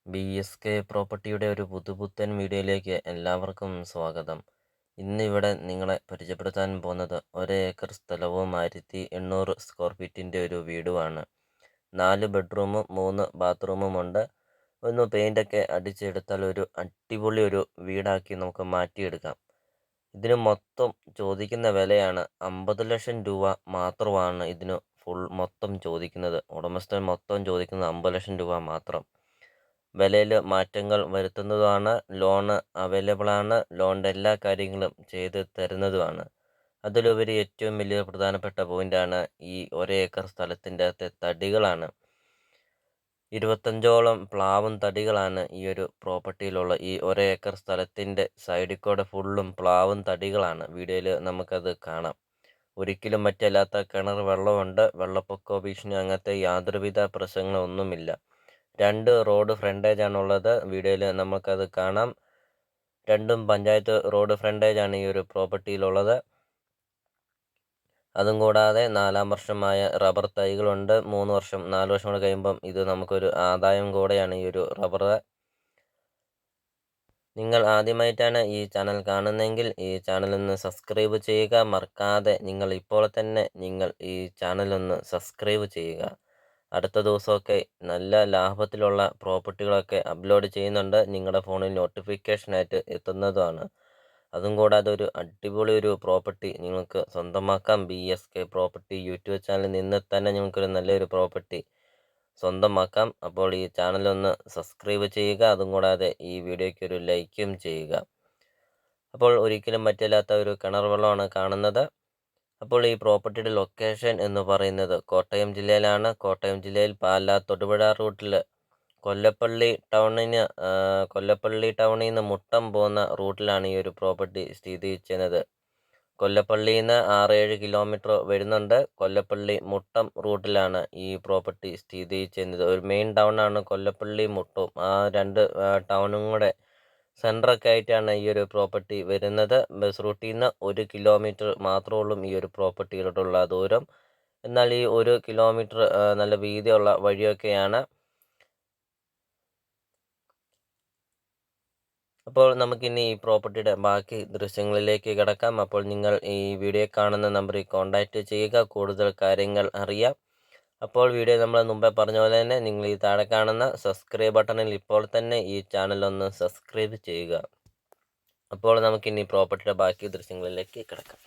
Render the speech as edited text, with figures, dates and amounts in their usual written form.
BSK പ്രോപ്പർട്ടിയുടെ ഒരു പുതുപുത്തൻ വീഡിയോയിലേക്ക് എല്ലാവർക്കും സ്വാഗതം. ഇന്നിവിടെ നിങ്ങളെ പരിചയപ്പെടുത്താൻ പോകുന്നത് 1 ഏക്കർ സ്ഥലവും 1800 സ്ക്വയർ ഫീറ്റിൻ്റെ ഒരു വീടുമാണ്. 4 ബെഡ്റൂമും 3 ബാത്റൂമുമുണ്ട്. ഒന്ന് പെയിൻ്റൊക്കെ അടിച്ചെടുത്താൽ ഒരു അടിപൊളി ഒരു വീടാക്കി നമുക്ക് മാറ്റിയെടുക്കാം. ഇതിന് മൊത്തം ചോദിക്കുന്ന വിലയാണ് 50 ലക്ഷം രൂപ മാത്രമാണ് ഇതിന് മൊത്തം ചോദിക്കുന്നത്. ഉടമസ്ഥൻ മൊത്തം ചോദിക്കുന്നത് 50 ലക്ഷം രൂപ മാത്രം. വിലയിൽ മാറ്റങ്ങൾ വരുത്തുന്നതുമാണ്. ലോണ് അവൈലബിളാണ്. ലോണിൻ്റെ എല്ലാ കാര്യങ്ങളും ചെയ്ത് തരുന്നതുമാണ്. അതിലുപരി ഏറ്റവും വലിയ പ്രധാനപ്പെട്ട പോയിൻ്റാണ് ഈ 1 ഏക്കർ സ്ഥലത്തിൻ്റെ അകത്തെ തടികളാണ്. 25ഓളം പ്ലാവും തടികളാണ് ഈ ഒരു പ്രോപ്പർട്ടിയിലുള്ള. ഈ 1 ഏക്കർ സ്ഥലത്തിൻ്റെ സൈഡിൽ കൂടെ ഫുള്ളും പ്ലാവും തടികളാണ്. വീഡിയോയിൽ നമുക്കത് കാണാം. ഒരിക്കലും മറ്റല്ലാത്ത കിണർ വെള്ളമുണ്ട്. വെള്ളപ്പൊക്കോ ഭീഷണി അങ്ങനത്തെ യാതൊരുവിധ പ്രശ്നങ്ങളൊന്നുമില്ല. 2 റോഡ് ഫ്രണ്ടേജാണുള്ളത്. വീഡിയോയിൽ നമുക്കത് കാണാം. രണ്ടും പഞ്ചായത്ത് റോഡ് ഫ്രണ്ടേജാണ് ഈ ഒരു പ്രോപ്പർട്ടിയിലുള്ളത്. അതും കൂടാതെ 4-ാം വർഷമായ റബ്ബർ തൈകളുണ്ട്. 3 വർഷം 4 വർഷം കൂടെ കഴിയുമ്പം ഇത് നമുക്കൊരു ആദായം കൂടെയാണ് ഈ ഒരു റബ്ബർ. നിങ്ങൾ ആദ്യമായിട്ടാണ് ഈ ചാനൽ കാണുന്നതെങ്കിൽ ഈ ചാനലൊന്ന് സബ്സ്ക്രൈബ് ചെയ്യുക. മറക്കാതെ ഇപ്പോൾ തന്നെ നിങ്ങൾ ഈ ചാനലൊന്ന് സബ്സ്ക്രൈബ് ചെയ്യുക. അടുത്ത ദിവസമൊക്കെ നല്ല ലാഭത്തിലുള്ള പ്രോപ്പർട്ടികളൊക്കെ അപ്ലോഡ് ചെയ്യുന്നുണ്ട്. നിങ്ങളുടെ ഫോണിൽ നോട്ടിഫിക്കേഷനായിട്ട് എത്തുന്നതുമാണ്. അതും കൂടാതെ ഒരു അടിപൊളി ഒരു പ്രോപ്പർട്ടി നിങ്ങൾക്ക് സ്വന്തമാക്കാം. BSK പ്രോപ്പർട്ടി യൂട്യൂബ് ചാനലിൽ നിന്ന് തന്നെ നിങ്ങൾക്കൊരു നല്ലൊരു പ്രോപ്പർട്ടി സ്വന്തമാക്കാം. അപ്പോൾ ഈ ചാനലൊന്ന് സബ്സ്ക്രൈബ് ചെയ്യുക. അതും കൂടാതെ ഈ വീഡിയോയ്ക്ക് ഒരു ലൈക്കും ചെയ്യുക. അപ്പോൾ ഒരിക്കലും മറ്റല്ലാത്ത ഒരു കിണർ വെള്ളമാണ് കാണുന്നത്. അപ്പോൾ ഈ പ്രോപ്പർട്ടിയുടെ ലൊക്കേഷൻ എന്ന് പറയുന്നത് കോട്ടയം ജില്ലയിലാണ്. കോട്ടയം ജില്ലയിൽ പാലാ തൊടുപുഴ റൂട്ടിൽ കൊല്ലപ്പള്ളി ടൗണിൽ നിന്ന് മുട്ടം പോകുന്ന റൂട്ടിലാണ് ഈ ഒരു പ്രോപ്പർട്ടി സ്ഥിതി ചെയ്യുന്നത്. കൊല്ലപ്പള്ളിയിൽ നിന്ന് 6-7 കിലോമീറ്റർ വരുന്നുണ്ട്. കൊല്ലപ്പള്ളി മുട്ടം റൂട്ടിലാണ് ഈ പ്രോപ്പർട്ടി സ്ഥിതി ചെയ്യുന്നത്. ഒരു മെയിൻ ടൗണാണ് കൊല്ലപ്പള്ളി മുട്ടം. ആ 2 ടൗണും കൂടെ സെൻറ്ററൊക്കെ ആയിട്ടാണ് ഈ ഒരു പ്രോപ്പർട്ടി വരുന്നത്. ബസ് റൂട്ടിൽ നിന്ന് 1 കിലോമീറ്റർ മാത്രമേ ഉള്ളൂ ഈ ഒരു പ്രോപ്പർട്ടിയിലോട്ടുള്ള ദൂരം. എന്നാൽ ഈ 1 കിലോമീറ്റർ നല്ല വീതിയുള്ള വഴിയൊക്കെയാണ്. അപ്പോൾ നമുക്കിനി ഈ പ്രോപ്പർട്ടിയുടെ ബാക്കി ദൃശ്യങ്ങളിലേക്ക് കിടക്കാം. അപ്പോൾ നിങ്ങൾ ഈ വീഡിയോ കാണുന്ന നമ്പറിൽ കോൺടാക്റ്റ് ചെയ്യുക. കൂടുതൽ കാര്യങ്ങൾ അറിയാം. അപ്പോൾ വീഡിയോ നമ്മൾ മുമ്പേ പറഞ്ഞ പോലെ തന്നെ നിങ്ങൾ ഈ താഴെ കാണുന്ന സബ്സ്ക്രൈബ് ബട്ടണിൽ ഇപ്പോൾ തന്നെ ഈ ചാനലൊന്ന് സബ്സ്ക്രൈബ് ചെയ്യുക. അപ്പോൾ നമുക്കിനി പ്രോപ്പർട്ടിയുടെ ബാക്കി ദൃശ്യങ്ങളിലേക്ക് കിടക്കാം.